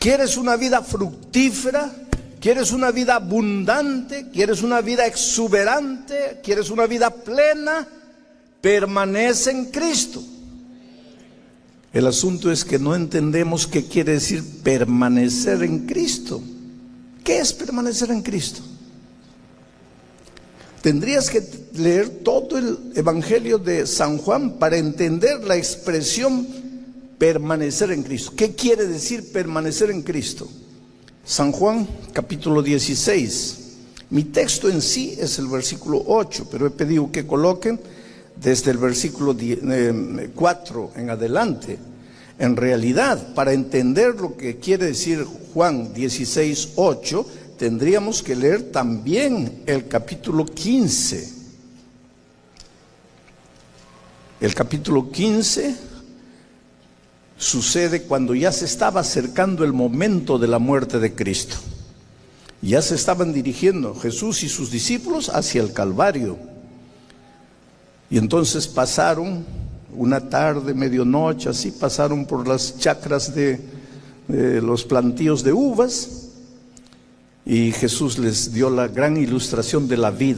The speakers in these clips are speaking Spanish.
¿Quieres una vida fructífera? ¿Quieres una vida abundante? ¿Quieres una vida exuberante? ¿Quieres una vida plena? Permanece en Cristo. El asunto es que no entendemos qué quiere decir permanecer en Cristo. ¿Qué es permanecer en Cristo? Tendrías que leer todo el Evangelio de San Juan para entender la expresión permanecer en Cristo. ¿Qué quiere decir permanecer en Cristo? San Juan capítulo 16. Mi texto en sí es el versículo 8, pero he pedido que coloquen desde el versículo 4 en adelante. En realidad, para entender lo que quiere decir Juan 16, 8, tendríamos que leer también el capítulo 15. El capítulo 15 sucede cuando ya se estaba acercando el momento de la muerte de Cristo. Ya se estaban dirigiendo Jesús y sus discípulos hacia el Calvario. Y entonces pasaron una tarde, medianoche, así pasaron por las chacras de los plantíos de uvas. Y Jesús les dio la gran ilustración de la vid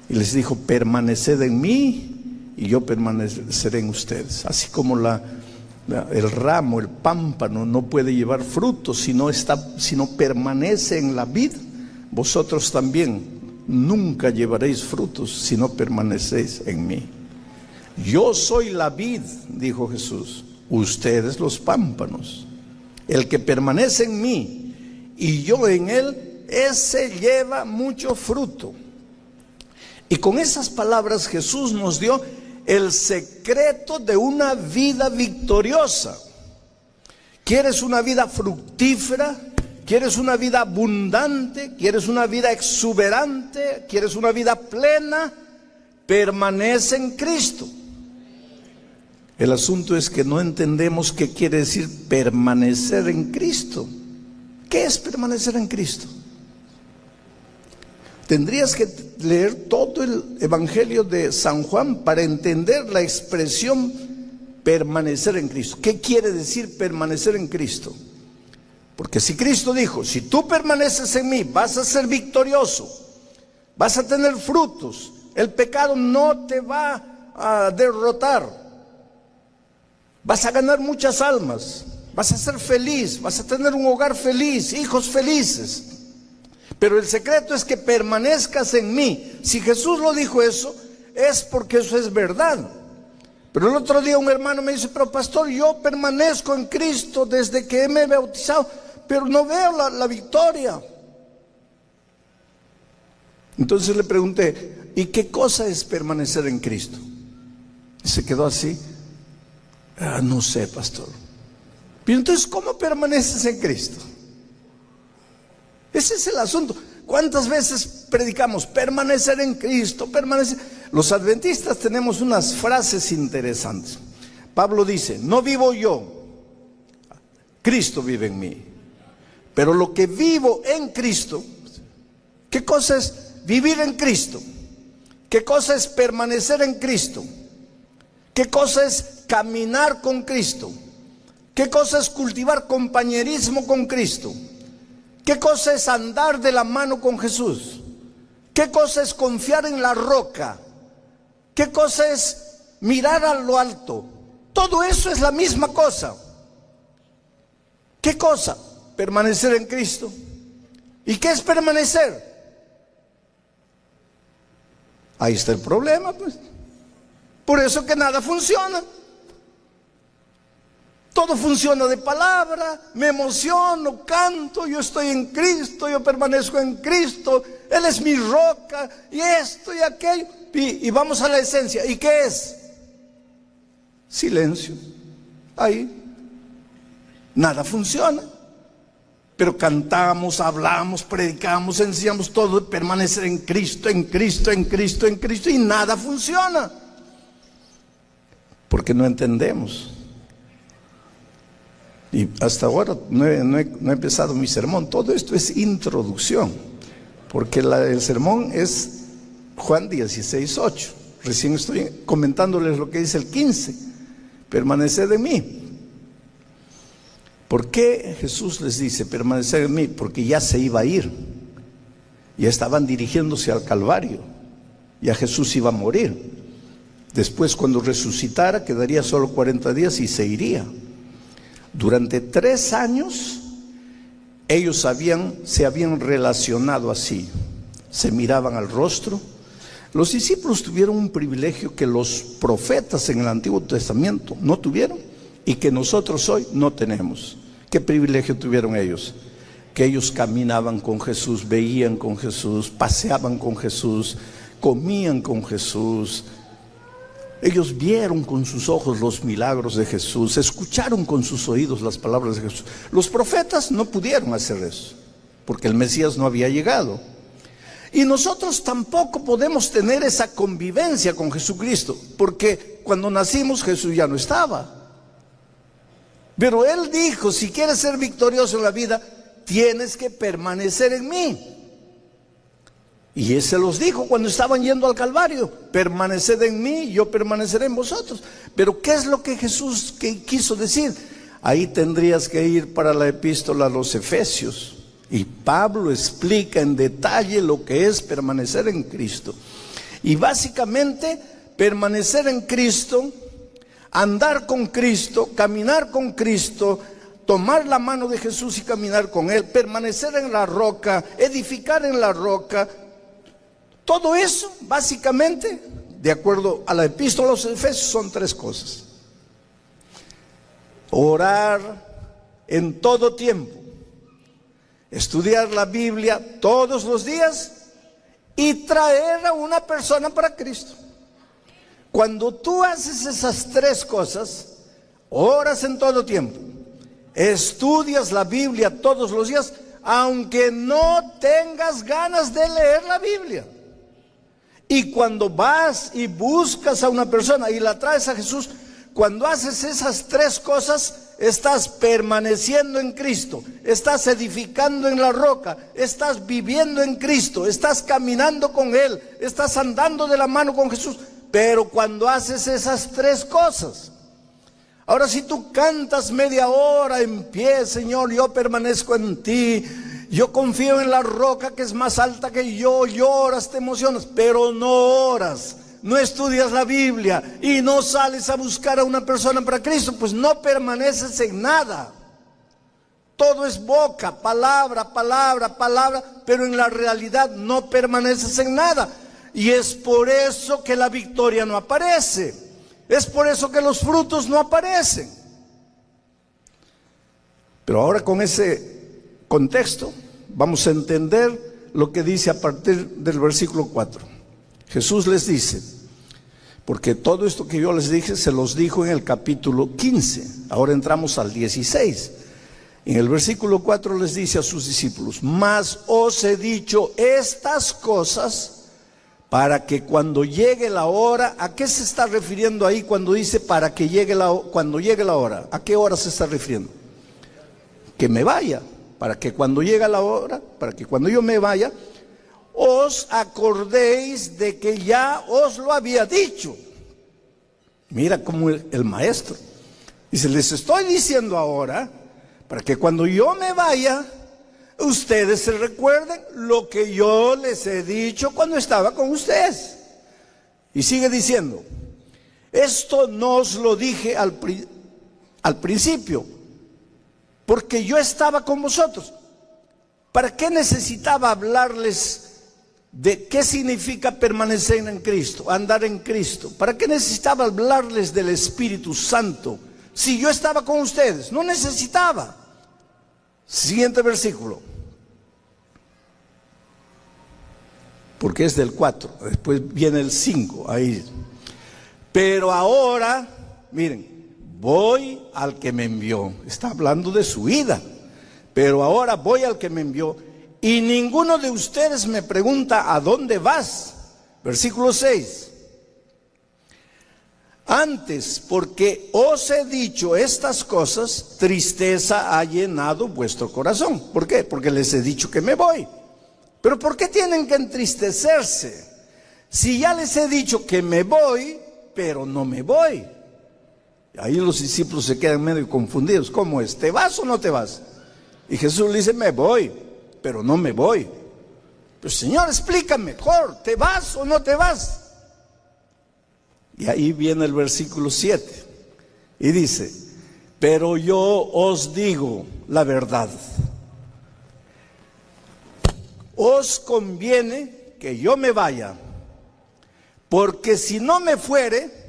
y les dijo: permaneced en mí y yo permaneceré en ustedes. Así como el ramo, el pámpano no puede llevar frutos si no permanece en la vid, vosotros también nunca llevaréis frutos si no permanecéis en mí. Yo soy la vid, dijo Jesús, ustedes los pámpanos. El que permanece en mí y yo en él, ese lleva mucho fruto. Y con esas palabras Jesús nos dio el secreto de una vida victoriosa. ¿Quieres una vida fructífera? ¿Quieres una vida abundante? ¿Quieres una vida exuberante? ¿Quieres una vida plena? Permanece en Cristo. El asunto es que no entendemos qué quiere decir permanecer en Cristo. ¿Qué es permanecer en Cristo? Tendrías que leer todo el Evangelio de San Juan para entender la expresión permanecer en Cristo. ¿Qué quiere decir permanecer en Cristo? Porque si Cristo dijo: si tú permaneces en mí, vas a ser victorioso, vas a tener frutos, el pecado no te va a derrotar, vas a ganar muchas almas, vas a ser feliz, vas a tener un hogar feliz, hijos felices. Pero el secreto es que permanezcas en mí. Si Jesús lo dijo eso, es porque eso es verdad. Pero el otro día un hermano me dice: pero pastor, yo permanezco en Cristo desde que me he bautizado, pero no veo la victoria. Entonces le pregunté: ¿y qué cosa es permanecer en Cristo? Y se quedó así. No sé, pastor. Pero entonces, ¿cómo permaneces en Cristo? Ese es el asunto. ¿Cuántas veces predicamos permanecer en Cristo, permanecer? Los adventistas tenemos unas frases interesantes. Pablo dice: no vivo yo, Cristo vive en mí. Pero lo que vivo en Cristo, ¿qué cosa es vivir en Cristo? ¿Qué cosa es permanecer en Cristo? ¿Qué cosa es caminar con Cristo? ¿Qué cosa es cultivar compañerismo con Cristo? ¿Qué cosa es andar de la mano con Jesús? ¿Qué cosa es confiar en la roca? ¿Qué cosa es mirar a lo alto? Todo eso es la misma cosa. ¿Qué cosa? Permanecer en Cristo. ¿Y qué es permanecer? Ahí está el problema, pues. Por eso que nada funciona. Todo funciona de palabra, me emociono, canto, yo estoy en Cristo, yo permanezco en Cristo, Él es mi roca, y esto y aquello, y vamos a la esencia. ¿Y qué es? Silencio. Ahí nada funciona. Pero cantamos, hablamos, predicamos, enseñamos todo de permanecer en Cristo, en Cristo, en Cristo, en Cristo, y nada funciona. Porque no entendemos. Y hasta ahora no he empezado mi sermón. Todo esto es introducción, porque el sermón es Juan 16, 8. Recién estoy comentándoles lo que dice el 15. Permaneced en mí. ¿Por qué Jesús les dice permanecer en mí? Porque ya se iba a ir. Ya estaban dirigiéndose al Calvario. Ya Jesús iba a morir. Después, cuando resucitara, quedaría solo 40 días y se iría. Durante 3 años, ellos se habían relacionado así. Se miraban al rostro. Los discípulos tuvieron un privilegio que los profetas en el Antiguo Testamento no tuvieron y que nosotros hoy no tenemos. ¿Qué privilegio tuvieron ellos? Que ellos caminaban con Jesús, veían con Jesús, paseaban con Jesús, comían con Jesús. Ellos vieron con sus ojos los milagros de Jesús, escucharon con sus oídos las palabras de Jesús. Los profetas no pudieron hacer eso, porque el Mesías no había llegado. Y nosotros tampoco podemos tener esa convivencia con Jesucristo, porque cuando nacimos Jesús ya no estaba. Pero Él dijo, si quieres ser victorioso en la vida, tienes que permanecer en mí. Y Él se los dijo cuando estaban yendo al Calvario: permaneced en mí, yo permaneceré en vosotros. Pero ¿qué es lo que Jesús quiso decir? Ahí tendrías que ir para la epístola a los Efesios. Y Pablo explica en detalle lo que es permanecer en Cristo. Y básicamente, permanecer en Cristo, andar con Cristo, caminar con Cristo, tomar la mano de Jesús y caminar con Él, permanecer en la roca, edificar en la roca. Todo eso, básicamente, de acuerdo a la epístola a los Efesios, son 3 cosas. Orar en todo tiempo, estudiar la Biblia todos los días y traer a una persona para Cristo. Cuando tú haces esas 3 cosas, oras en todo tiempo, estudias la Biblia todos los días, aunque no tengas ganas de leer la Biblia. Y cuando vas y buscas a una persona y la traes a Jesús, cuando haces esas 3 cosas, estás permaneciendo en Cristo, estás edificando en la roca, estás viviendo en Cristo, estás caminando con Él, estás andando de la mano con Jesús. Pero cuando haces esas 3 cosas, ahora si tú cantas media hora en pie, Señor, yo permanezco en ti, yo confío en la roca que es más alta que yo, lloras, te emocionas, pero no oras, no estudias la Biblia y no sales a buscar a una persona para Cristo, pues no permaneces en nada. Todo es boca, palabra, palabra, palabra, pero en la realidad no permaneces en nada. Y es por eso que la victoria no aparece, es por eso que los frutos no aparecen. Pero ahora, con ese contexto, vamos a entender lo que dice a partir del versículo 4. Jesús les dice, porque todo esto que yo les dije se los dijo en el capítulo 15, ahora entramos al 16. En el versículo 4 les dice a sus discípulos: mas os he dicho estas cosas para que cuando llegue la hora. ¿A qué se está refiriendo ahí cuando dice para que llegue cuando llegue la hora? ¿A qué hora se está refiriendo? Que me vaya, para que cuando llegue la hora, para que cuando yo me vaya, os acordéis de que ya os lo había dicho. Mira cómo el maestro dice: les estoy diciendo ahora, para que cuando yo me vaya, ustedes se recuerden lo que yo les he dicho cuando estaba con ustedes. Y sigue diciendo: esto no os lo dije al principio, porque yo estaba con vosotros. ¿Para qué necesitaba hablarles de qué significa permanecer en Cristo, andar en Cristo? ¿Para qué necesitaba hablarles del Espíritu Santo si yo estaba con ustedes? No necesitaba. Siguiente versículo, porque es del 4, después viene el 5, ahí. Pero ahora, miren, voy al que me envió. Está hablando de su ida. Pero ahora voy al que me envió, y ninguno de ustedes me pregunta: ¿a dónde vas? Versículo 6. Antes, porque os he dicho estas cosas, tristeza ha llenado vuestro corazón. ¿Por qué? Porque les he dicho que me voy. Pero ¿por qué tienen que entristecerse? Si ya les he dicho que me voy, pero no me voy. Ahí los discípulos se quedan medio confundidos. ¿Cómo es? ¿Te vas o no te vas? Y Jesús le dice, me voy, pero no me voy. Pero Señor, explícame mejor, ¿te vas o no te vas? Y ahí viene el versículo 7 y dice, pero yo os digo la verdad. Os conviene que yo me vaya, porque si no me fuere,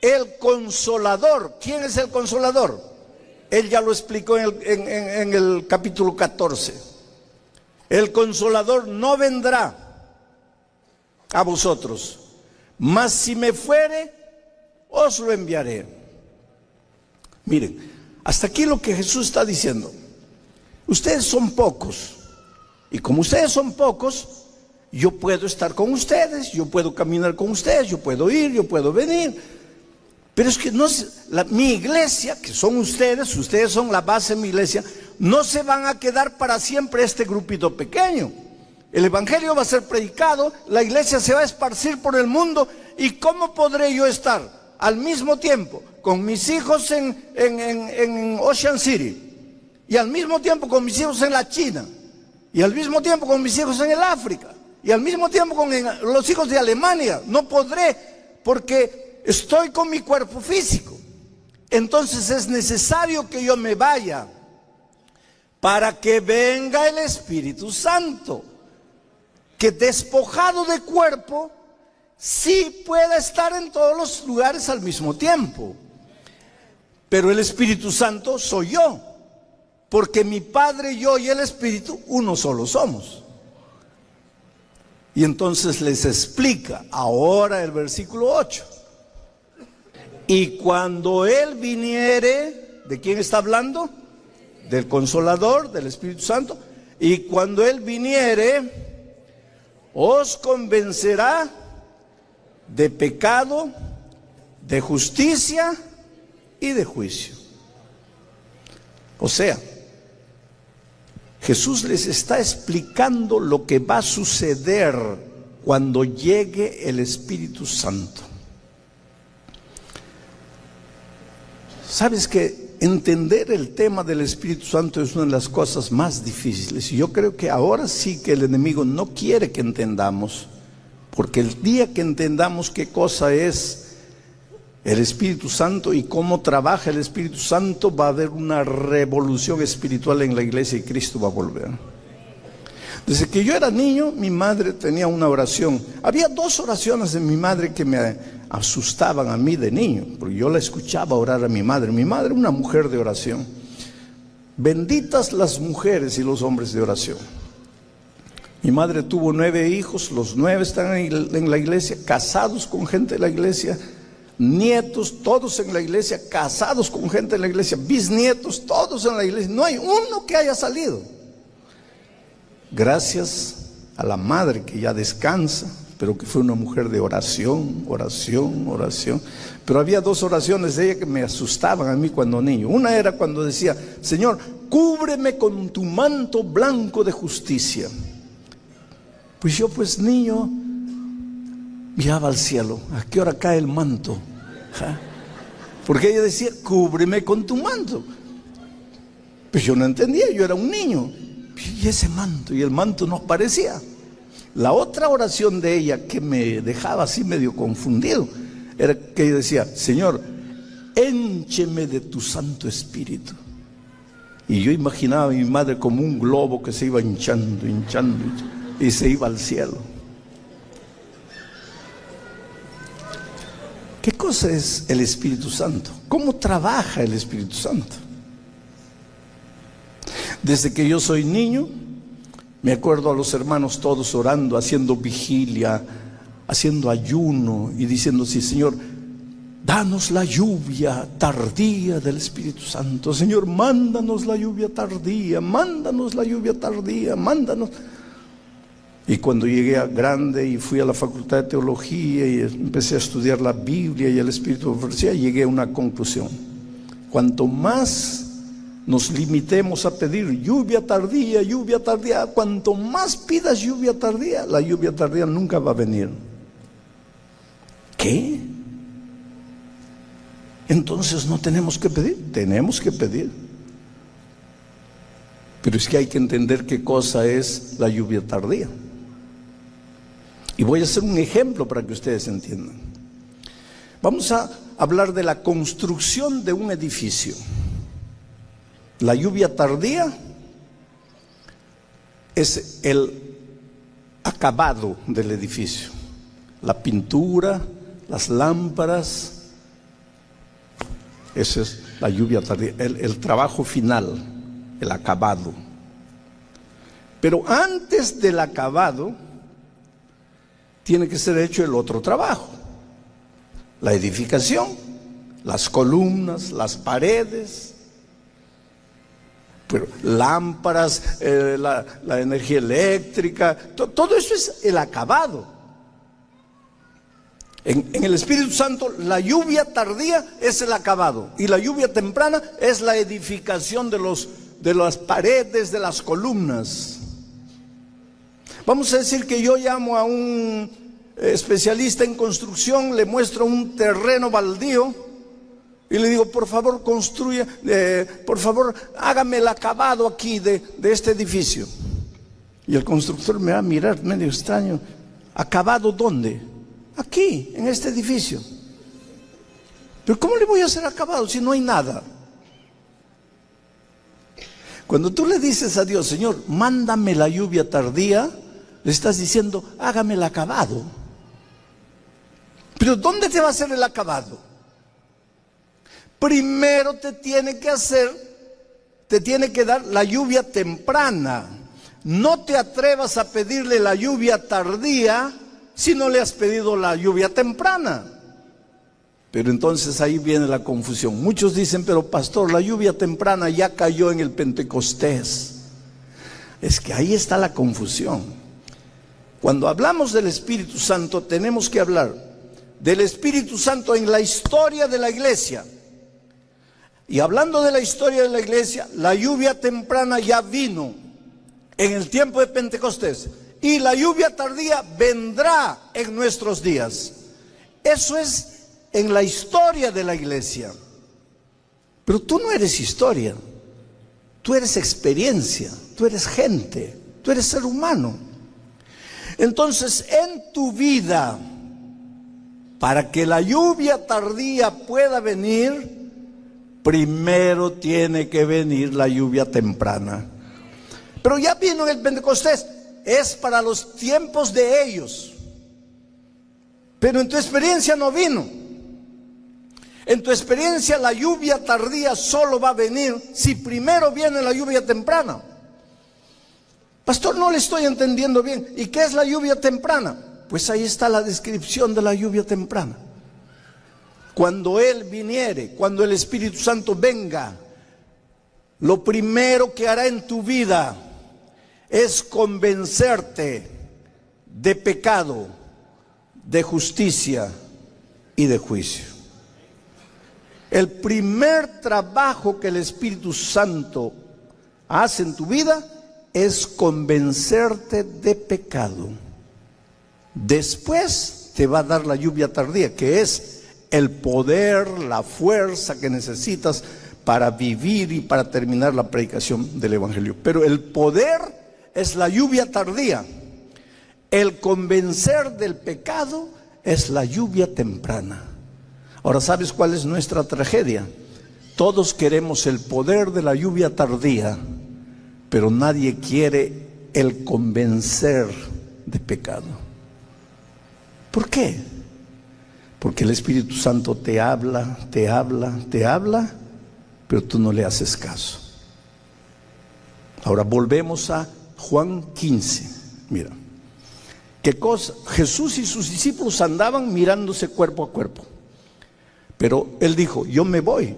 el Consolador, ¿quién es el Consolador? Él ya lo explicó en el capítulo 14. El Consolador no vendrá a vosotros, mas si me fuere, os lo enviaré. Miren, hasta aquí lo que Jesús está diciendo. Ustedes son pocos, y como ustedes son pocos, yo puedo estar con ustedes, yo puedo caminar con ustedes, yo puedo ir, yo puedo venir. Pero es que no, mi iglesia, que son ustedes son la base de mi iglesia, no se van a quedar para siempre este grupito pequeño. El evangelio va a ser predicado, la iglesia se va a esparcir por el mundo. ¿Y cómo podré yo estar al mismo tiempo con mis hijos en Ocean City, y al mismo tiempo con mis hijos en la China, y al mismo tiempo con mis hijos en el África, y al mismo tiempo con los hijos de Alemania? No podré, porque estoy con mi cuerpo físico. Entonces es necesario que yo me vaya para que venga el Espíritu Santo, que despojado de cuerpo sí pueda estar en todos los lugares al mismo tiempo. Pero el Espíritu Santo soy yo, porque mi Padre, yo y el Espíritu uno solo somos. Y entonces les explica ahora el versículo 8. Y cuando Él viniere, ¿de quién está hablando? Del Consolador, del Espíritu Santo. Y cuando Él viniere, os convencerá de pecado, de justicia y de juicio. O sea, Jesús les está explicando lo que va a suceder cuando llegue el Espíritu Santo. Sabes que entender el tema del Espíritu Santo es una de las cosas más difíciles. Y yo creo que ahora sí que el enemigo no quiere que entendamos, porque el día que entendamos qué cosa es el Espíritu Santo y cómo trabaja el Espíritu Santo, va a haber una revolución espiritual en la iglesia y Cristo va a volver. Desde que yo era niño, mi madre tenía una oración. Había dos oraciones de mi madre que me asustaban a mí de niño, porque yo la escuchaba orar a mi madre. Mi madre era una mujer de oración. Benditas las mujeres y los hombres de oración. Mi madre tuvo 9 hijos, los 9 están en la iglesia, casados con gente de la iglesia, nietos, todos en la iglesia, casados con gente de la iglesia, bisnietos, todos en la iglesia. No hay uno que haya salido. Gracias a la madre que ya descansa, pero que fue una mujer de oración, oración, oración. Pero había 2 oraciones de ella que me asustaban a mí cuando niño. Una era cuando decía: Señor, cúbreme con tu manto blanco de justicia. Pues yo, pues niño, miraba al cielo, ¿a qué hora cae el manto? ¿Ja? Porque ella decía: cúbreme con tu manto. Pues yo no entendía, yo era un niño. Y ese manto, y el manto no aparecía. La otra oración de ella que me dejaba así medio confundido era que ella decía: Señor, éncheme de tu Santo Espíritu. Y yo imaginaba a mi madre como un globo que se iba hinchando, hinchando, y se iba al cielo. ¿Qué cosa es el Espíritu Santo? ¿Cómo trabaja el Espíritu Santo? Desde que yo soy niño, me acuerdo a los hermanos todos orando, haciendo vigilia, haciendo ayuno y diciendo: sí, Señor, danos la lluvia tardía del Espíritu Santo. Señor, mándanos la lluvia tardía, mándanos la lluvia tardía, mándanos. Y cuando llegué a grande y fui a la facultad de teología y empecé a estudiar la Biblia y el Espíritu de Profecía, llegué a una conclusión: cuanto más nos limitemos a pedir lluvia tardía, cuanto más pidas lluvia tardía, la lluvia tardía nunca va a venir. ¿Qué? Entonces no tenemos que pedir, tenemos que pedir. Pero es que hay que entender qué cosa es la lluvia tardía. Y voy a hacer un ejemplo para que ustedes entiendan. Vamos a hablar de la construcción de un edificio. La lluvia tardía es el acabado del edificio. La pintura, las lámparas. Esa es la lluvia tardía, el trabajo final, el acabado. Pero antes del acabado tiene que ser hecho el otro trabajo. La edificación, las columnas, las paredes, pero lámparas, la energía eléctrica, todo eso es el acabado. En el Espíritu Santo, la lluvia tardía es el acabado y la lluvia temprana es la edificación de las paredes, de las columnas. Vamos a decir que yo llamo a un especialista en construcción, le muestro un terreno baldío y le digo, por favor construya, por favor hágame el acabado aquí de este edificio. Y el constructor me va a mirar medio extraño. ¿Acabado dónde? Aquí, en este edificio. Pero ¿cómo le voy a hacer acabado si no hay nada? Cuando tú le dices a Dios, Señor, mándame la lluvia tardía, le estás diciendo, hágame el acabado. Pero ¿dónde te va a hacer el acabado? Primero te tiene que dar la lluvia temprana. No te atrevas a pedirle la lluvia tardía si no le has pedido la lluvia temprana. Pero entonces ahí viene la confusión. Muchos dicen, pero pastor, la lluvia temprana ya cayó en el Pentecostés. Es que ahí está la confusión. Cuando hablamos del Espíritu Santo, tenemos que hablar del Espíritu Santo en la historia de la iglesia. Y hablando de la historia de la iglesia, la lluvia temprana ya vino en el tiempo de Pentecostés. Y la lluvia tardía vendrá en nuestros días. Eso es en la historia de la iglesia. Pero tú no eres historia. Tú eres experiencia. Tú eres gente. Tú eres ser humano. Entonces, en tu vida, para que la lluvia tardía pueda venir, primero tiene que venir la lluvia temprana. Pero ya vino el Pentecostés. Es para los tiempos de ellos. Pero en tu experiencia no vino. En tu experiencia la lluvia tardía solo va a venir si primero viene la lluvia temprana. Pastor, no le estoy entendiendo bien. ¿Y qué es la lluvia temprana? Pues ahí está la descripción de la lluvia temprana. Cuando Él viniere, cuando el Espíritu Santo venga, lo primero que hará en tu vida es convencerte de pecado, de justicia y de juicio. El primer trabajo que el Espíritu Santo hace en tu vida es convencerte de pecado. Después te va a dar la lluvia tardía, que es el poder, la fuerza que necesitas para vivir y para terminar la predicación del Evangelio. Pero el poder es la lluvia tardía. El convencer del pecado es la lluvia temprana. Ahora, ¿sabes cuál es nuestra tragedia? Todos queremos el poder de la lluvia tardía, pero nadie quiere el convencer de pecado. ¿Por qué? Porque el Espíritu Santo te habla, pero tú no le haces caso. Ahora volvemos a Juan 15. Mira, ¿qué cosa? Jesús y sus discípulos andaban mirándose cuerpo a cuerpo. Pero Él dijo, yo me voy.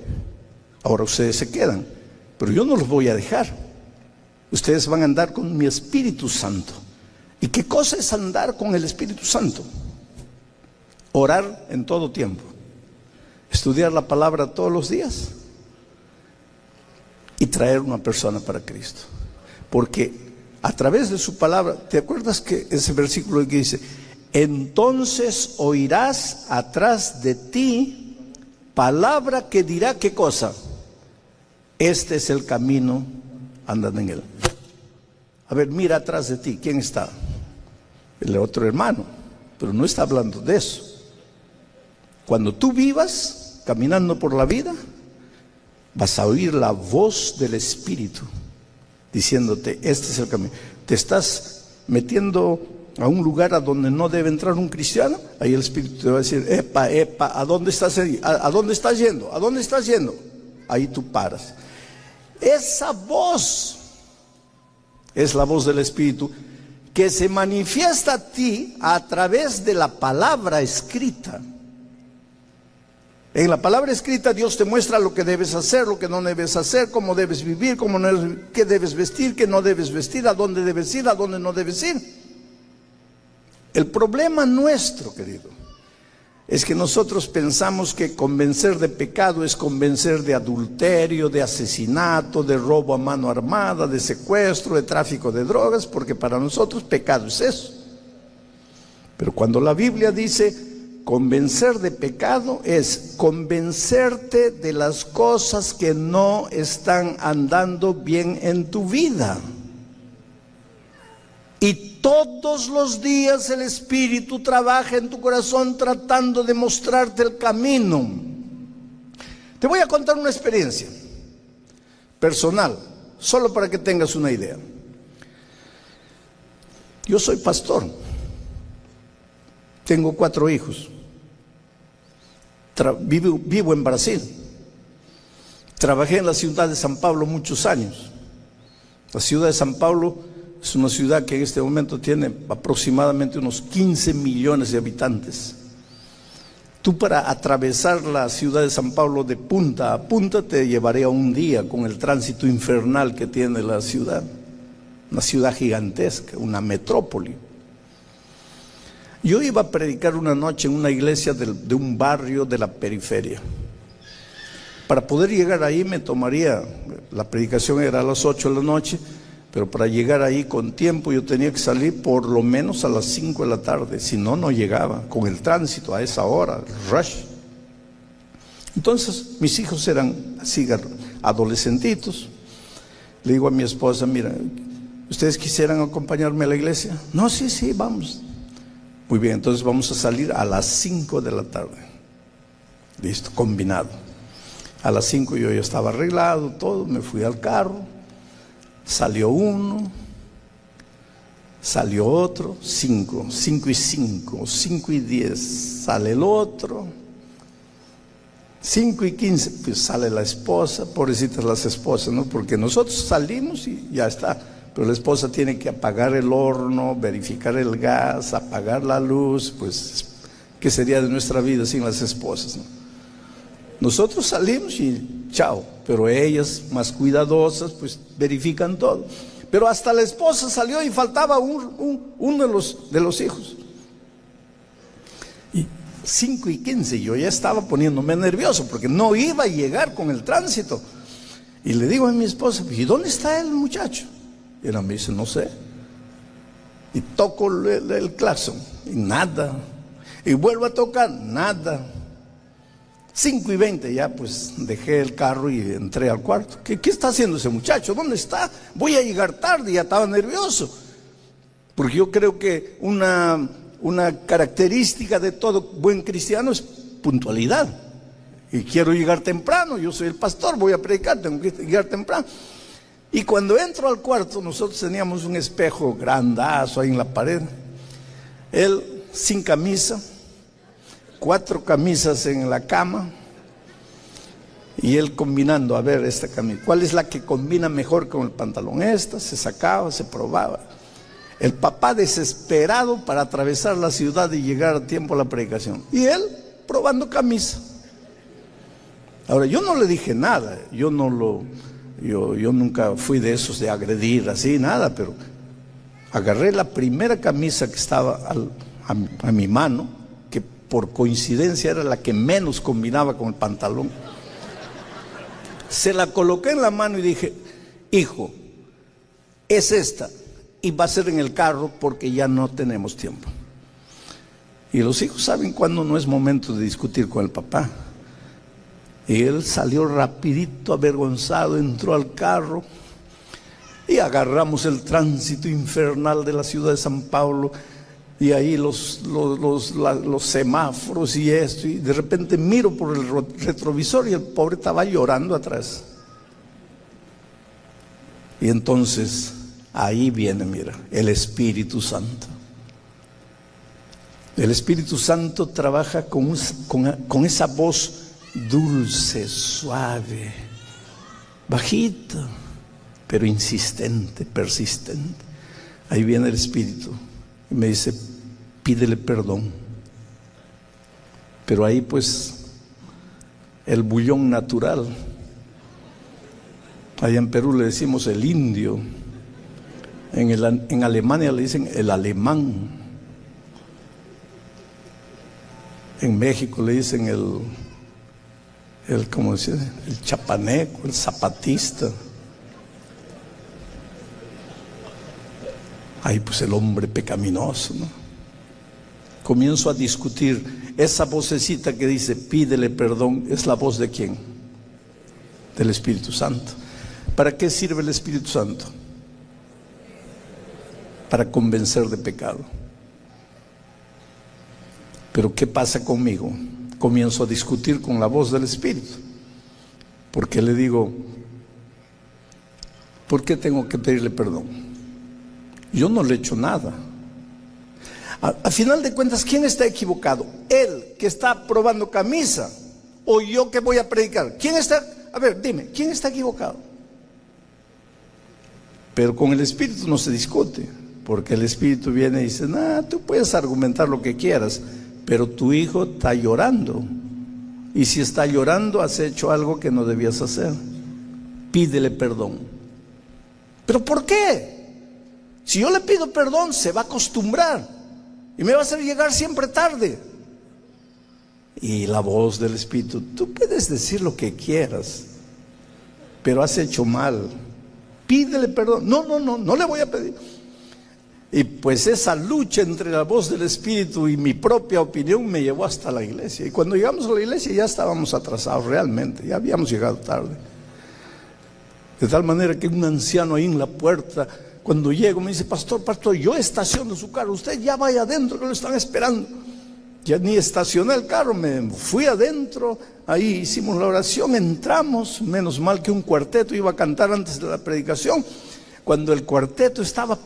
Ahora ustedes se quedan, pero yo no los voy a dejar. Ustedes van a andar con mi Espíritu Santo. ¿Y qué cosa es andar con el Espíritu Santo? Orar en todo tiempo. Estudiar la palabra todos los días. Y traer una persona para Cristo. Porque a través de su palabra, ¿te acuerdas que ese versículo que dice, entonces oirás atrás de ti palabra que dirá qué cosa. Este es el camino, andan en él. A ver, mira atrás de ti, ¿quién está? El otro hermano, pero no está hablando de eso. Cuando tú vivas caminando por la vida, vas a oír la voz del Espíritu diciéndote, este es el camino. Te estás metiendo a un lugar a donde no debe entrar un cristiano, ahí el Espíritu te va a decir, epa, ¿a dónde estás? ¿A dónde estás yendo? ¿A dónde estás yendo? Ahí tú paras. Esa voz es la voz del Espíritu que se manifiesta a ti a través de la palabra escrita. En la palabra escrita Dios te muestra lo que debes hacer, lo que no debes hacer, cómo debes vivir, qué debes vestir, qué no debes vestir, a dónde debes ir, a dónde no debes ir. El problema nuestro, querido, es que nosotros pensamos que convencer de pecado es convencer de adulterio, de asesinato, de robo a mano armada, de secuestro, de tráfico de drogas, porque para nosotros pecado es eso. Pero cuando la Biblia dice convencer de pecado, es convencerte de las cosas que no están andando bien en tu vida. Y todos los días el Espíritu trabaja en tu corazón tratando de mostrarte el camino. Te voy a contar una experiencia personal, solo para que tengas una idea. Yo soy pastor, tengo 4 hijos, vivo en Brasil, trabajé en la ciudad de San Pablo muchos años. La ciudad de San Pablo es una ciudad que en este momento tiene aproximadamente unos 15 millones de habitantes. Tú, para atravesar la ciudad de San Pablo de punta a punta, te llevaría un día con el tránsito infernal que tiene la ciudad. Una ciudad gigantesca, una metrópoli. Yo iba a predicar una noche en una iglesia de un barrio de la periferia. Para poder llegar ahí me tomaría, la predicación era a las 8 de la noche, pero para llegar ahí con tiempo yo tenía que salir por lo menos a las 5 de la tarde, si no, no llegaba, con el tránsito a esa hora, rush. Entonces mis hijos eran así adolescentitos. Le digo a mi esposa, mira, ¿ustedes quisieran acompañarme a la iglesia? No, sí, vamos. Muy bien, entonces vamos a salir a las 5 de la tarde. Listo, combinado. A las 5 yo ya estaba arreglado, todo, me fui al carro. Salió uno, salió otro, 5 y 5, 5 y 10, sale el otro, 5 y 15, pues sale la esposa, pobrecitas las esposas, ¿no? Porque nosotros salimos y ya está, pero la esposa tiene que apagar el horno, verificar el gas, apagar la luz, pues, ¿qué sería de nuestra vida sin las esposas, no? Nosotros salimos y chao, pero ellas, más cuidadosas, pues verifican todo. Pero hasta la esposa salió y faltaba uno de los hijos. Y 5 y 15, yo ya estaba poniéndome nervioso porque no iba a llegar con el tránsito. Y le digo a mi esposa, ¿y dónde está el muchacho? Y ella me dice, no sé. Y toco el claxon y nada. Y vuelvo a tocar, nada. 5 y 20 ya pues dejé el carro y entré al cuarto. ¿Qué está haciendo ese muchacho? ¿Dónde está? Voy a llegar tarde, ya estaba nervioso. Porque yo creo que una característica de todo buen cristiano es puntualidad. Y quiero llegar temprano, yo soy el pastor, voy a predicar, tengo que llegar temprano. Y cuando entro al cuarto, nosotros teníamos un espejo grandazo ahí en la pared. Él sin camisa, 4 camisas en la cama, y él combinando, a ver esta camisa, ¿cuál es la que combina mejor con el pantalón? Esta, se sacaba, se probaba. El papá desesperado para atravesar la ciudad y llegar a tiempo a la predicación, y él probando camisa. Ahora, yo no le dije nada, yo nunca fui de esos de agredir así, nada, pero agarré la primera camisa que estaba a mi mano, que por coincidencia era la que menos combinaba con el pantalón. Se la coloqué en la mano y dije, hijo, es esta, y va a ser en el carro porque ya no tenemos tiempo. Y los hijos saben cuándo no es momento de discutir con el papá. Y él salió rapidito, avergonzado, entró al carro y agarramos el tránsito infernal de la ciudad de San Pablo. Y ahí los semáforos y esto, y de repente miro por el retrovisor y el pobre estaba llorando atrás. Y entonces ahí viene, mira, el Espíritu Santo. El Espíritu Santo trabaja con esa voz dulce, suave, bajita, pero insistente, persistente. Ahí viene el Espíritu y me dice: pídele perdón. Pero ahí pues el bullón natural, allá en Perú le decimos el indio, en Alemania le dicen el alemán, en México le dicen ¿cómo decir? El chapaneco, el zapatista. Ahí pues el hombre pecaminoso, ¿no? Comienzo a discutir. Esa vocecita que dice pídele perdón, ¿es la voz de quién? Del Espíritu Santo. ¿Para qué sirve el Espíritu Santo? Para convencer de pecado. Pero ¿qué pasa conmigo? Comienzo a discutir con la voz del Espíritu, porque le digo: ¿por qué tengo que pedirle perdón? Yo no le he hecho nada. A final de cuentas, ¿quién está equivocado? ¿Él que está probando camisa o yo que voy a predicar? ¿Quién está? A ver, dime, ¿quién está equivocado? Pero con el Espíritu no se discute, porque el Espíritu viene y dice: nah, tú puedes argumentar lo que quieras, pero tu hijo está llorando, y si está llorando has hecho algo que no debías hacer. Pídele perdón. ¿Pero por qué? Si yo le pido perdón, se va a acostumbrar y me va a hacer llegar siempre tarde. Y la voz del Espíritu: tú puedes decir lo que quieras, pero has hecho mal. Pídele perdón. No le voy a pedir. Y pues esa lucha entre la voz del Espíritu y mi propia opinión me llevó hasta la iglesia. Y cuando llegamos a la iglesia ya estábamos atrasados realmente, ya habíamos llegado tarde. De tal manera que un anciano ahí en la puerta, cuando llego, me dice: pastor, yo estaciono su carro, usted ya vaya adentro que lo están esperando. Ya ni estacioné el carro, me fui adentro, ahí hicimos la oración, entramos. Menos mal que un cuarteto iba a cantar antes de la predicación. Cuando el cuarteto estaba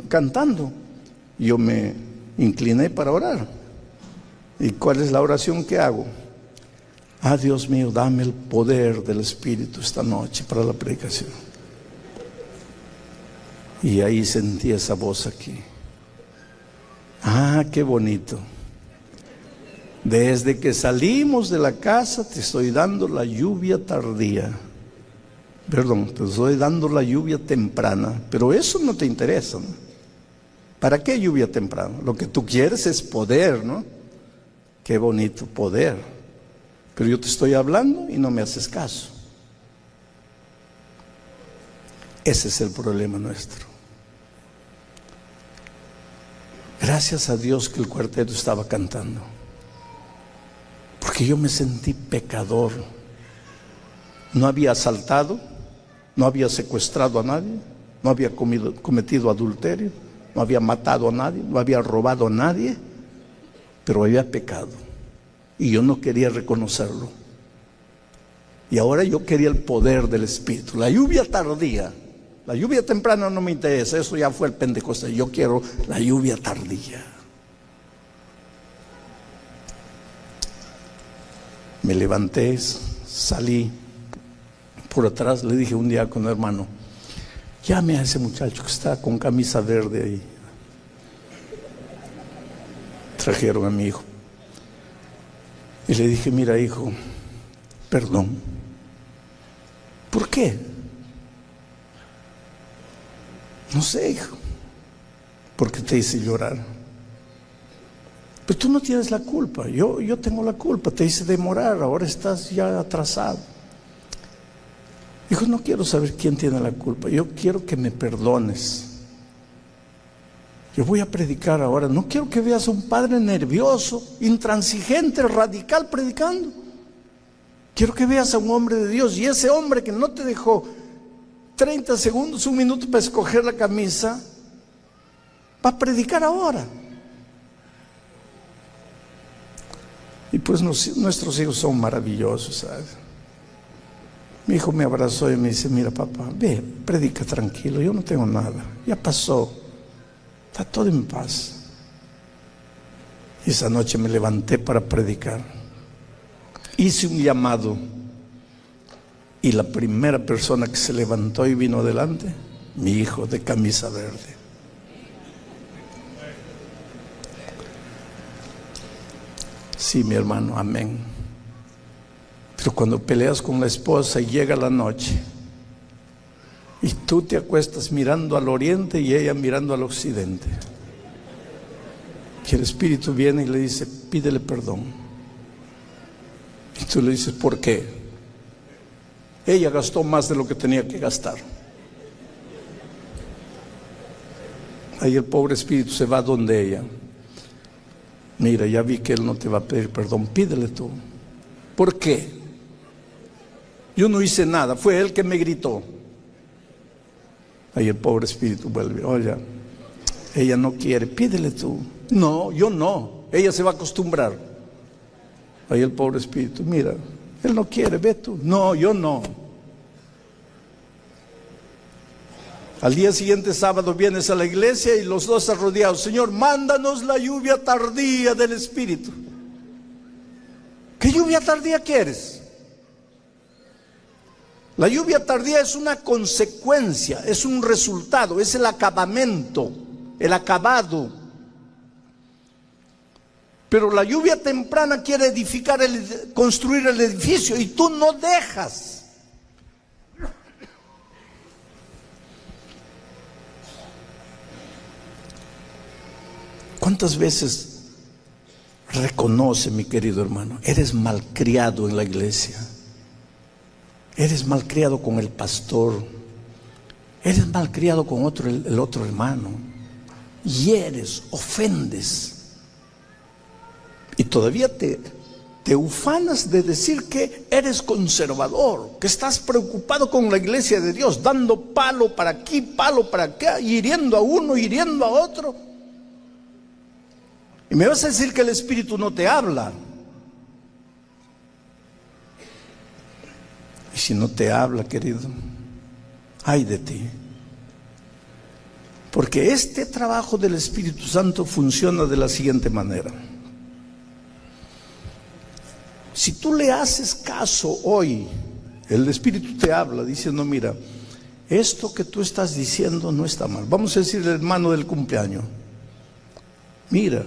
cantando, yo me incliné para orar. ¿Y cuál es la oración que hago? Ah, Dios mío, dame el poder del Espíritu esta noche para la predicación. Y ahí sentí esa voz aquí. Ah, qué bonito. Desde que salimos de la casa te estoy dando la lluvia tardía. Perdón, te estoy dando la lluvia temprana, pero eso no te interesa, ¿no? ¿Para qué lluvia temprana? Lo que tú quieres es poder, ¿no? Qué bonito poder. Pero yo te estoy hablando y no me haces caso. Ese es el problema nuestro. Gracias a Dios que el cuarteto estaba cantando, porque yo me sentí pecador. No había asaltado, no había secuestrado a nadie, no había cometido adulterio, no había matado a nadie, no había robado a nadie, pero había pecado y yo no quería reconocerlo. Y ahora yo quería el poder del Espíritu. La lluvia tardía, la lluvia temprana no me interesa, eso ya fue el Pentecostés. Yo quiero la lluvia tardía. Me levanté, salí por atrás, le dije un diácono: hermano, llame a ese muchacho que está con camisa verde ahí. Trajeron a mi hijo y le dije: mira, hijo, perdón. ¿Por qué? No sé, hijo. Porque te hice llorar. Pero tú no tienes la culpa, yo tengo la culpa, te hice demorar, ahora estás ya atrasado. Dijo: no quiero saber quién tiene la culpa, yo quiero que me perdones. Yo voy a predicar ahora, no quiero que veas a un padre nervioso, intransigente, radical predicando. Quiero que veas a un hombre de Dios, y ese hombre que no te dejó 30 segundos, un minuto para escoger la camisa, va a predicar ahora. Y pues nuestros hijos son maravillosos, ¿sabes? Mi hijo me abrazó y me dice: mira, papá, ve, predica tranquilo, yo no tengo nada, ya pasó, está todo en paz. Y esa noche me levanté para predicar, hice un llamado, y la primera persona que se levantó y vino adelante, mi hijo de camisa verde. Sí, mi hermano, amén. Pero cuando peleas con la esposa y llega la noche y tú te acuestas mirando al oriente y ella mirando al occidente, que el Espíritu viene y le dice: pídele perdón. Y tú le dices: ¿por qué? Ella gastó más de lo que tenía que gastar. Ahí el pobre espíritu se va donde ella. Mira, ya vi que él no te va a pedir perdón, pídele tú. ¿Por qué? Yo no hice nada, fue él que me gritó. Ahí el pobre espíritu vuelve: oye, ella no quiere, pídele tú. No, yo no, ella se va a acostumbrar. Ahí el pobre espíritu: mira, él no quiere, ve tú. No, yo no. Al día siguiente, sábado, vienes a la iglesia y los dos arrodillados: Señor, mándanos la lluvia tardía del Espíritu. ¿Qué lluvia tardía quieres? La lluvia tardía es una consecuencia, es un resultado, es el acabamento, el acabado. Pero la lluvia temprana quiere edificar, construir el edificio, y tú no dejas. ¿Cuántas veces reconoce, mi querido hermano, eres malcriado en la iglesia? Eres malcriado con el pastor, eres malcriado con el otro hermano, hieres, ofendes, y todavía te ufanas de decir que eres conservador, que estás preocupado con la iglesia de Dios, dando palo para aquí, palo para acá, hiriendo a uno, hiriendo a otro. Y me vas a decir que el Espíritu no te habla. Y si no te habla, querido, ay de ti. Porque este trabajo del Espíritu Santo funciona de la siguiente manera. Si tú le haces caso hoy, el Espíritu te habla diciendo: mira, esto que tú estás diciendo no está mal. Vamos a decirle al hermano del cumpleaños: mira,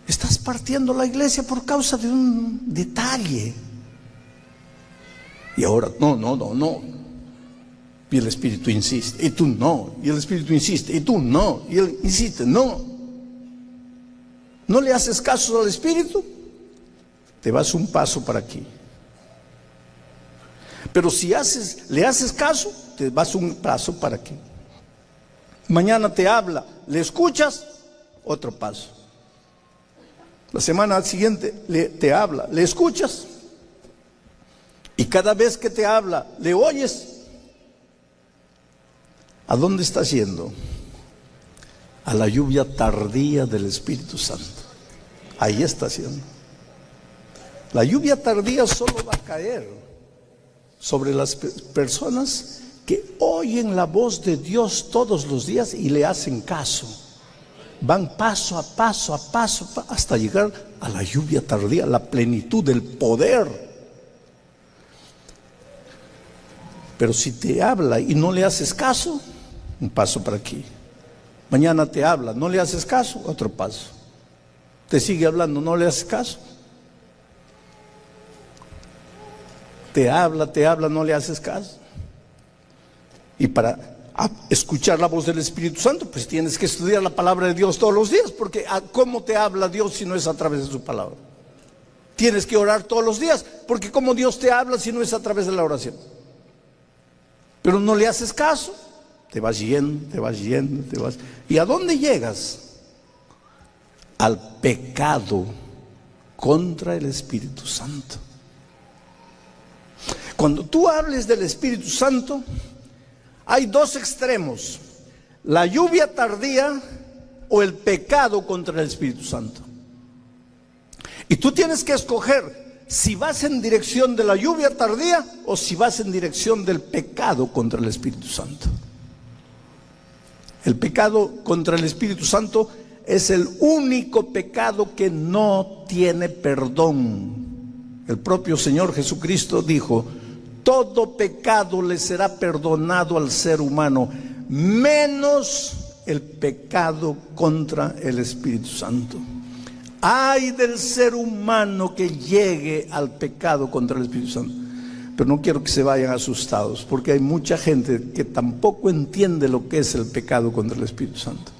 estás partiendo la iglesia por causa de un detalle. Y ahora, no. Y el Espíritu insiste, y tú no. Y el Espíritu insiste, y tú no. Y él insiste, no. ¿No le haces caso al Espíritu? Te vas un paso para aquí. Pero si le haces caso, te vas un paso para aquí. Mañana te habla, le escuchas, otro paso. La semana siguiente te habla, le escuchas. Y cada vez que te habla, le oyes. ¿A dónde estás yendo? A la lluvia tardía del Espíritu Santo. Ahí estás yendo. La lluvia tardía solo va a caer sobre las personas que oyen la voz de Dios todos los días y le hacen caso. Van paso a paso hasta llegar a la lluvia tardía, la plenitud del poder. Pero si te habla y no le haces caso, un paso para aquí. Mañana te habla, no le haces caso, otro paso. Te sigue hablando, no le haces caso. Te habla, no le haces caso. Y para escuchar la voz del Espíritu Santo, pues tienes que estudiar la palabra de Dios todos los días, porque ¿cómo te habla Dios si no es a través de su palabra? Tienes que orar todos los días, porque ¿cómo Dios te habla si no es a través de la oración? Pero no le haces caso, te vas yendo. ¿Y a dónde llegas? Al pecado contra el Espíritu Santo. Cuando tú hables del Espíritu Santo, hay dos extremos: la lluvia tardía o el pecado contra el Espíritu Santo. Y tú tienes que escoger si vas en dirección de la lluvia tardía o si vas en dirección del pecado contra el Espíritu Santo. El pecado contra el Espíritu Santo es el único pecado que no tiene perdón. El propio Señor Jesucristo dijo: todo pecado le será perdonado al ser humano, menos el pecado contra el Espíritu Santo. Ay del ser humano que llegue al pecado contra el Espíritu Santo. Pero no quiero que se vayan asustados, porque hay mucha gente que tampoco entiende lo que es el pecado contra el Espíritu Santo.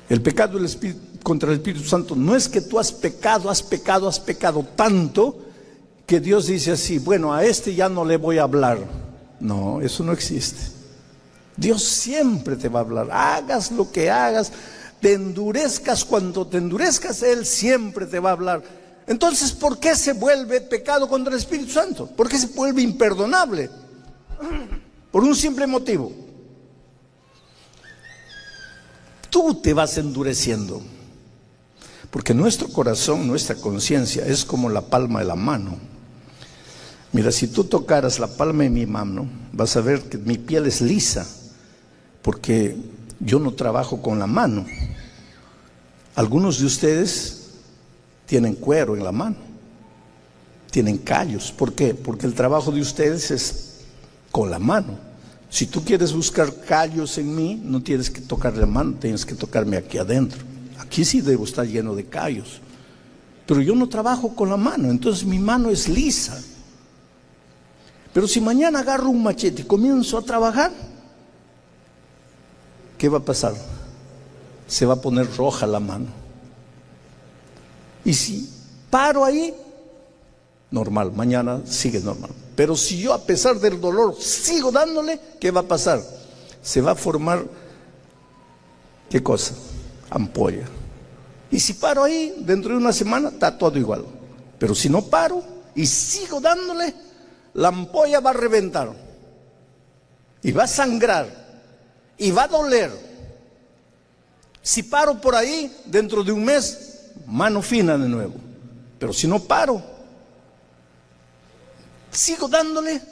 El pecado contra el Espíritu Santo no es que tú has pecado tanto que Dios dice así: bueno, a este ya no le voy a hablar. No, eso no existe. Dios siempre te va a hablar, hagas lo que hagas, te endurezcas cuando te endurezcas, Él siempre te va a hablar. Entonces, ¿por qué se vuelve pecado contra el Espíritu Santo? ¿Por qué se vuelve imperdonable? Por un simple motivo: tú te vas endureciendo. Porque nuestro corazón, nuestra conciencia es como la palma de la mano. Mira, si tú tocaras la palma de mi mano, vas a ver que mi piel es lisa, porque yo no trabajo con la mano. Algunos de ustedes tienen cuero en la mano, tienen callos. ¿Por qué? Porque el trabajo de ustedes es con la mano. Si tú quieres buscar callos en mí, no tienes que tocar la mano, tienes que tocarme aquí adentro. Aquí sí debo estar lleno de callos, pero yo no trabajo con la mano, entonces mi mano es lisa. Pero si mañana agarro un machete y comienzo a trabajar, ¿qué va a pasar? Se va a poner roja la mano. Y si paro ahí, normal, mañana sigue normal. Pero si yo, a pesar del dolor, sigo dándole, ¿qué va a pasar? Se va a formar, ¿qué cosa? Ampolla. Y si paro ahí, dentro de una semana está todo igual. Pero si no paro y sigo dándole, la ampolla va a reventar y va a sangrar y va a doler. Si paro por ahí, dentro de un mes, mano fina de nuevo. Pero si no paro, sigo dándole,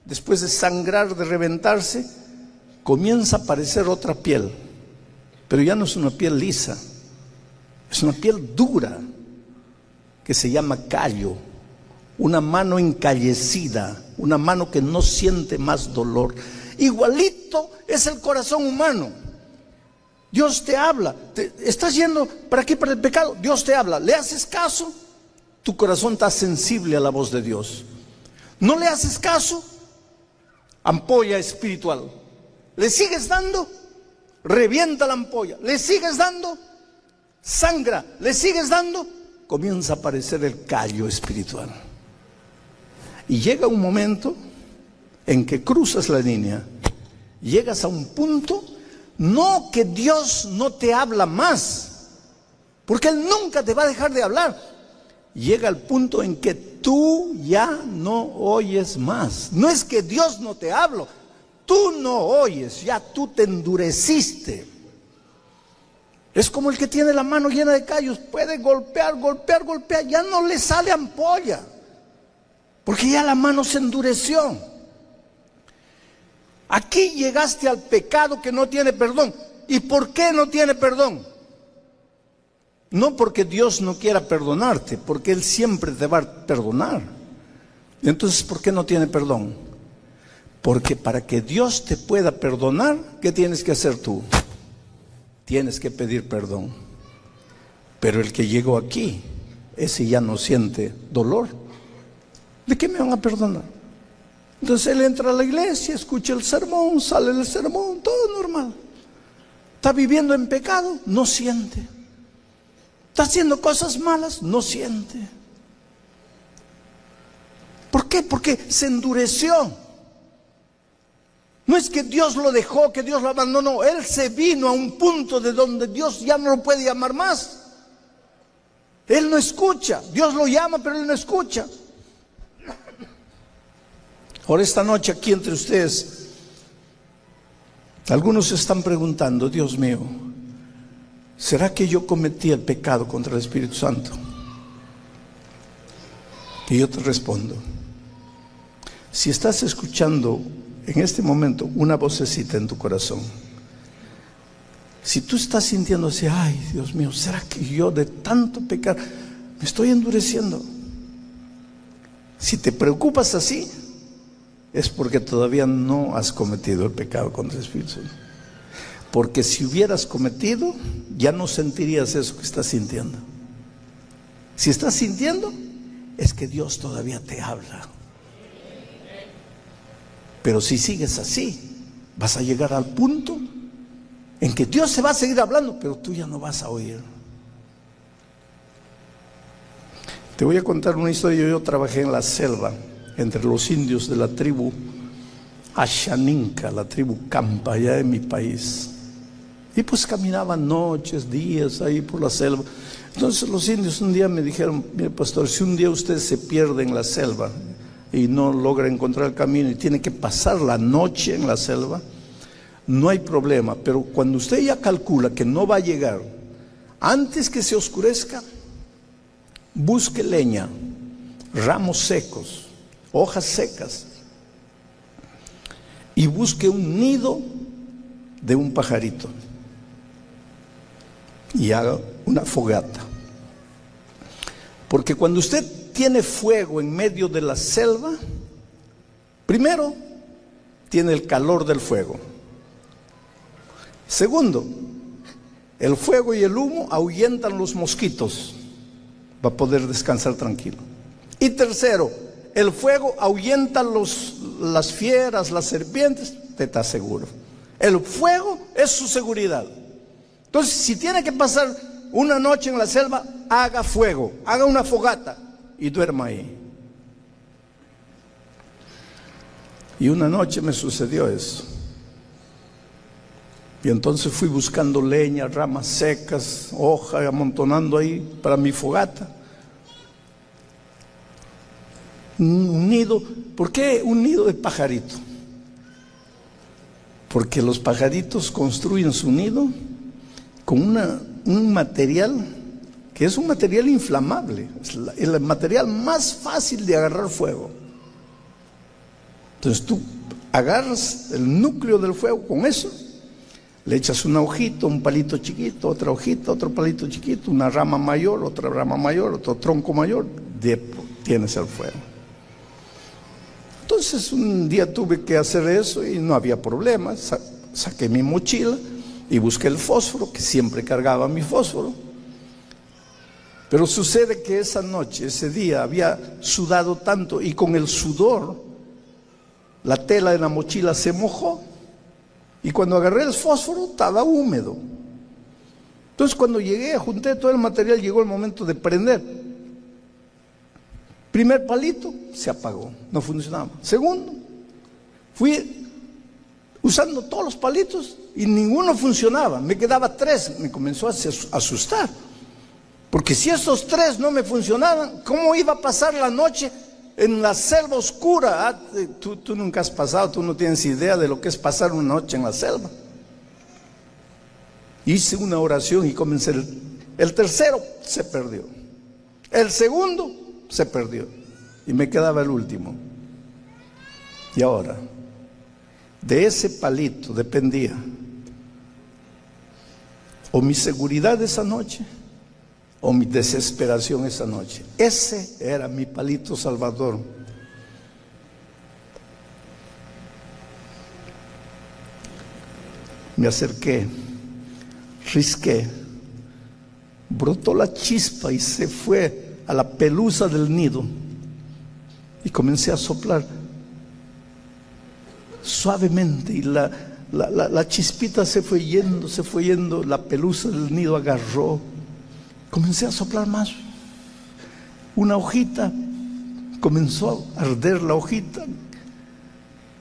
después de sangrar, de reventarse, comienza a aparecer otra piel. Pero ya no es una piel lisa, es una piel dura, que se llama callo. Una mano encallecida, una mano que no siente más dolor. Igualito es el corazón humano. Dios te habla, estás yendo para aquí, para el pecado, Dios te habla, ¿le haces caso? Tu corazón está sensible a la voz de Dios. ¿No le haces caso? Ampolla espiritual. ¿Le sigues dando? Revienta la ampolla. ¿Le sigues dando? Sangra. ¿Le sigues dando? Comienza a aparecer el callo espiritual. Y llega un momento en que cruzas la línea, llegas a un punto, no que Dios no te habla más, porque Él nunca te va a dejar de hablar. Llega el punto en que tú ya no oyes más. No es que Dios no te habla, tú no oyes, ya tú te endureciste. Es como el que tiene la mano llena de callos, puede golpear, ya no le sale ampolla, porque ya la mano se endureció. Aquí llegaste al pecado que no tiene perdón. ¿Y por qué no tiene perdón? No porque Dios no quiera perdonarte, porque Él siempre te va a perdonar. Entonces, ¿por qué no tiene perdón? Porque para que Dios te pueda perdonar, ¿qué tienes que hacer tú? Tienes que pedir perdón. Pero el que llegó aquí, ese ya no siente dolor. ¿De qué me van a perdonar? Entonces él entra a la iglesia, escucha el sermón, sale del sermón, todo normal. Está viviendo en pecado, no siente. Está haciendo cosas malas, no siente. ¿Por qué? Porque se endureció. No es que Dios lo dejó, que Dios lo abandonó. Él se vino a un punto de donde Dios ya no lo puede llamar más. Él no escucha. Dios lo llama, pero él no escucha. Por esta noche aquí entre ustedes, algunos se están preguntando: Dios mío, ¿será que yo cometí el pecado contra el Espíritu Santo? Y yo te respondo: si estás escuchando en este momento una vocecita en tu corazón, si tú estás sintiendo así: ay, Dios mío, ¿será que yo de tanto pecar me estoy endureciendo? Si te preocupas así, es porque todavía no has cometido el pecado contra el Espíritu Santo. Porque si hubieras cometido, ya no sentirías eso que estás sintiendo. Si estás sintiendo, es que Dios todavía te habla. Pero si sigues así, vas a llegar al punto en que Dios se va a seguir hablando, pero tú ya no vas a oír. Te voy a contar una historia. Yo trabajé en la selva, entre los indios de la tribu Ashaninka, la tribu Campa, allá en mi país. Y pues caminaban noches, días ahí por la selva. Entonces los indios un día me dijeron: mire, pastor, si un día usted se pierde en la selva y no logra encontrar el camino y tiene que pasar la noche en la selva, no hay problema, pero cuando usted ya calcula que no va a llegar, antes que se oscurezca, busque leña, ramos secos, hojas secas, y busque un nido de un pajarito y haga una fogata. Porque cuando usted tiene fuego en medio de la selva, primero, tiene el calor del fuego. Segundo, el fuego y el humo ahuyentan los mosquitos, va a poder descansar tranquilo. Y tercero, el fuego ahuyenta las fieras, las serpientes, te está seguro. El fuego es su seguridad. Entonces, si tiene que pasar una noche en la selva, haga fuego, haga una fogata y duerma ahí. Y una noche me sucedió eso. Y entonces fui buscando leña, ramas secas, hojas, amontonando ahí para mi fogata. Un nido. ¿Por qué un nido de pajarito? Porque los pajaritos construyen su nido con un material que es un material inflamable. Es el material más fácil de agarrar fuego. Entonces tú agarras el núcleo del fuego con eso, le echas una hojita, un palito chiquito, otra hojita, otro palito chiquito, una rama mayor, otra rama mayor, otro tronco mayor, tienes el fuego. Entonces un día tuve que hacer eso y no había problema. Saqué mi mochila y busqué el fósforo, que siempre cargaba mi fósforo. Pero sucede que esa noche, ese día, había sudado tanto y con el sudor la tela de la mochila se mojó. Y cuando agarré el fósforo estaba húmedo. Entonces cuando llegué, junté todo el material, llegó el momento de prender. Primer palito, se apagó, no funcionaba. Segundo, fui usando todos los palitos y ninguno funcionaba. Me quedaba 3, me comenzó a asustar. Porque si esos 3 no me funcionaban, ¿cómo iba a pasar la noche en la selva oscura? Tú nunca has pasado, tú no tienes idea de lo que es pasar una noche en la selva. Hice una oración y comencé. El tercero se perdió. El segundo se perdió. Y me quedaba el último. Y ahora, de ese palito dependía o mi seguridad esa noche o mi desesperación esa noche. Ese era mi palito salvador. Me acerqué, risqué, brotó la chispa y se fue a la pelusa del nido y comencé a soplar suavemente y la chispita se fue yendo, la pelusa del nido agarró. Comencé a soplar más. Una hojita, comenzó a arder la hojita.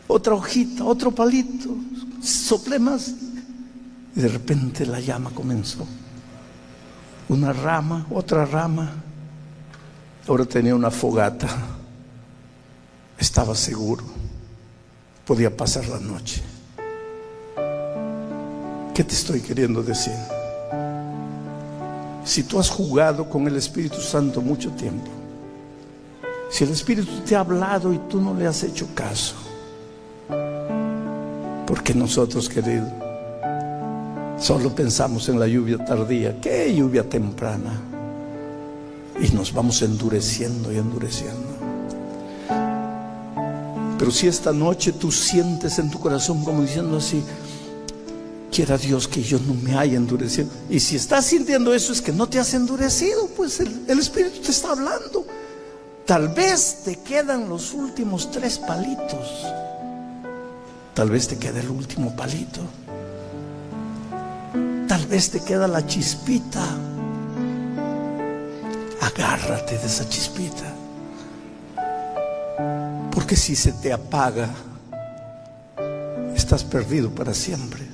Otra hojita, otro palito. Soplé más. Y de repente la llama comenzó. Una rama, otra rama. Ahora tenía una fogata. Estaba seguro. podía pasar la noche. ¿Qué te estoy queriendo decir? Si tú has jugado con el Espíritu Santo mucho tiempo, si el Espíritu te ha hablado y tú no le has hecho caso, porque nosotros, querido, solo pensamos en la lluvia tardía. ¿Qué lluvia temprana? Y nos vamos endureciendo y endureciendo. Pero si esta noche tú sientes en tu corazón como diciendo así: quiera Dios que yo no me haya endurecido. Y si estás sintiendo eso, es que no te has endurecido, pues el Espíritu te está hablando. Tal vez te quedan los últimos 3 palitos. Tal vez te queda el último palito. Tal vez te queda la chispita. Agárrate de esa chispita. Porque si se te apaga, estás perdido para siempre.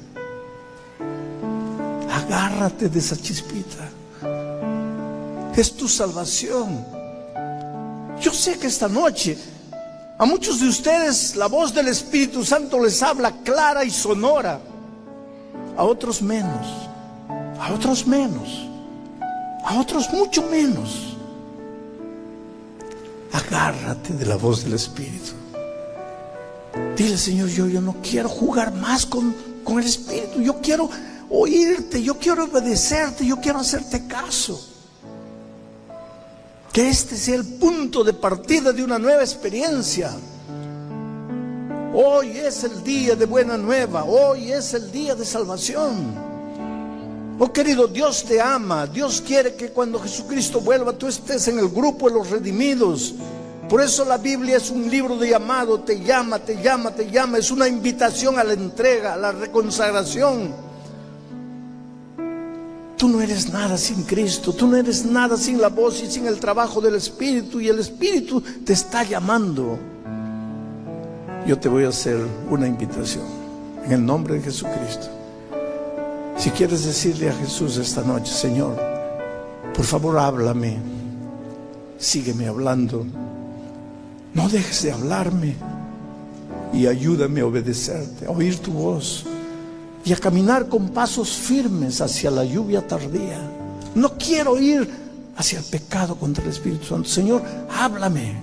Agárrate de esa chispita. Es tu salvación. Yo sé que esta noche a muchos de ustedes la voz del Espíritu Santo les habla clara y sonora. A otros menos. A otros menos. A otros mucho menos. Agárrate de la voz del Espíritu. Dile: Señor, yo no quiero jugar más con el Espíritu. Yo quiero oírte, yo quiero obedecerte, yo quiero hacerte caso. Que este sea el punto de partida de una nueva experiencia. Hoy es el día de buena nueva. Hoy es el día de salvación. Oh querido, Dios te ama. Dios quiere que cuando Jesucristo vuelva tú estés en el grupo de los redimidos. Por eso la Biblia es un libro de llamado. Te llama, te llama, te llama. Es una invitación a la entrega, a la reconsagración. Tú no eres nada sin Cristo. Tú no eres nada sin la voz y sin el trabajo del Espíritu. Y el Espíritu te está llamando. Yo te voy a hacer una invitación en el nombre de Jesucristo. Si quieres decirle a Jesús esta noche: Señor, por favor háblame, sígueme hablando, no dejes de hablarme y ayúdame a obedecerte, a oír tu voz y a caminar con pasos firmes hacia la lluvia tardía. No quiero ir hacia el pecado contra el Espíritu Santo. Señor, háblame.